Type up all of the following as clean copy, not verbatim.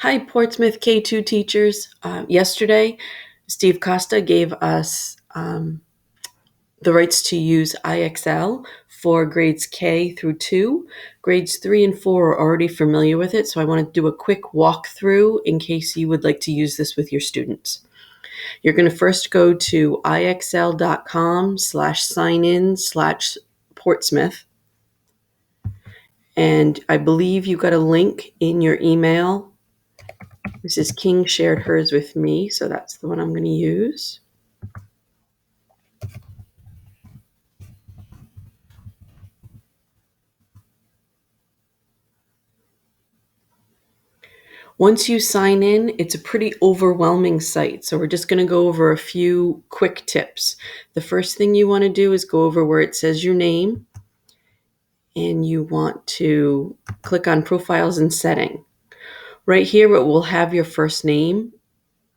Hi, Portsmouth K2 teachers. Yesterday, Steve Costa gave us the rights to use IXL for grades K through 2. Grades 3 and 4 are already familiar with it, so I want to do a quick walkthrough in case you would like to use this with your students. You're going to first go to ixl.com/sign-in/Portsmouth. And I believe you got a link in your email. Mrs. King shared hers with me, so that's the one I'm going to use. Once you sign in, it's a pretty overwhelming site, so we're just going to go over a few quick tips. The first thing you want to do is go over where it says your name, and you want to click on Profiles and Setting. Right here, it will have your first name.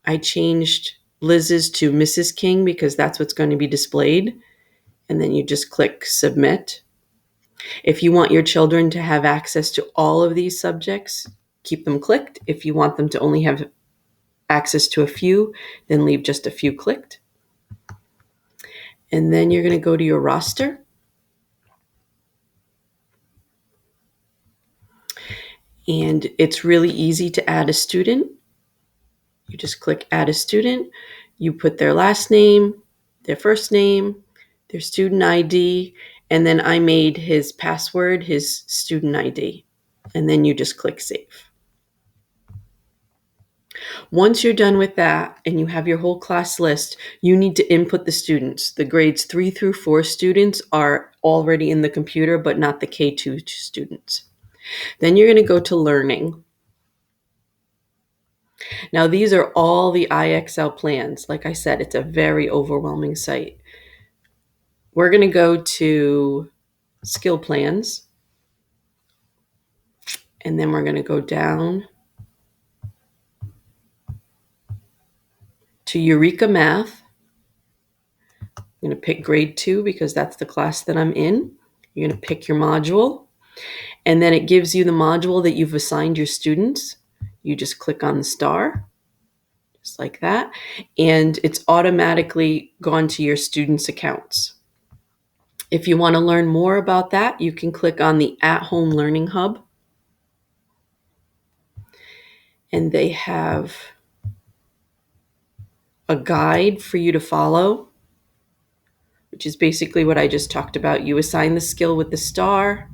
I changed Liz's to Mrs. King because that's what's going to be displayed, and then you just click Submit. If you want your children to have access to all of these subjects, keep them clicked. If you want them to only have access to a few, then leave just a few clicked. And then you're going to go to your roster. And it's really easy to add a student. You just click Add a Student. You put their last name, their first name, their student ID, and then I made his password his student ID. And then you just click Save. Once you're done with that and you have your whole class list, you need to input the students. The grades 3 through 4 students are already in the computer, but not the K2 students. Then you're going to go to Learning. Now, these are all the IXL plans. Like I said, it's a very overwhelming site. We're going to go to Skill Plans, and then we're going to go down to Eureka Math. I'm going to pick grade 2 because that's the class that I'm in. You're going to pick your module, and then it gives you the module that you've assigned your students. You just click on the star, just like that, and it's automatically gone to your students' accounts. If you want to learn more about that, you can click on the At-Home Learning Hub, and they have a guide for you to follow, which is basically what I just talked about. You assign the skill with the star,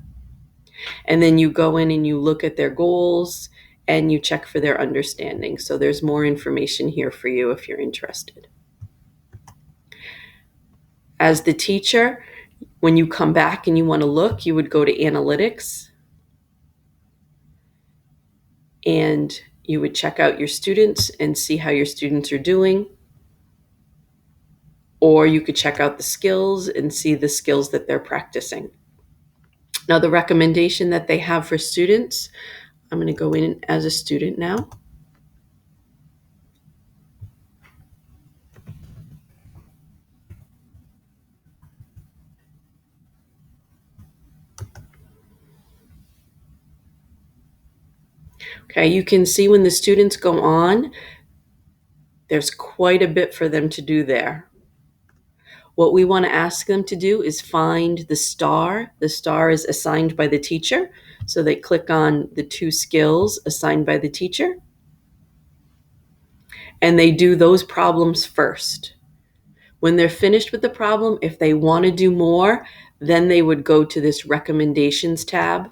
and then you go in and you look at their goals and you check for their understanding. So there's more information here for you if you're interested. As the teacher, when you come back and you want to look, you would go to Analytics, and you would check out your students and see how your students are doing. Or you could check out the skills and see the skills that they're practicing. Now, the recommendation that they have for students, I'm going to go in as a student now. Okay, you can see when the students go on, there's quite a bit for them to do there. What we want to ask them to do is find the star. The star is assigned by the teacher. So they click on the 2 skills assigned by the teacher, and they do those problems first. When they're finished with the problem, if they want to do more, then they would go to this Recommendations tab.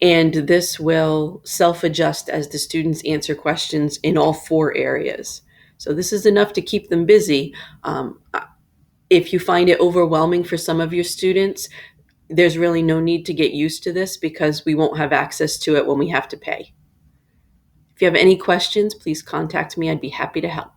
And this will self-adjust as the students answer questions in all 4 areas. So this is enough to keep them busy. If you find it overwhelming for some of your students, there's really no need to get used to this because we won't have access to it when we have to pay. If you have any questions, please contact me. I'd be happy to help.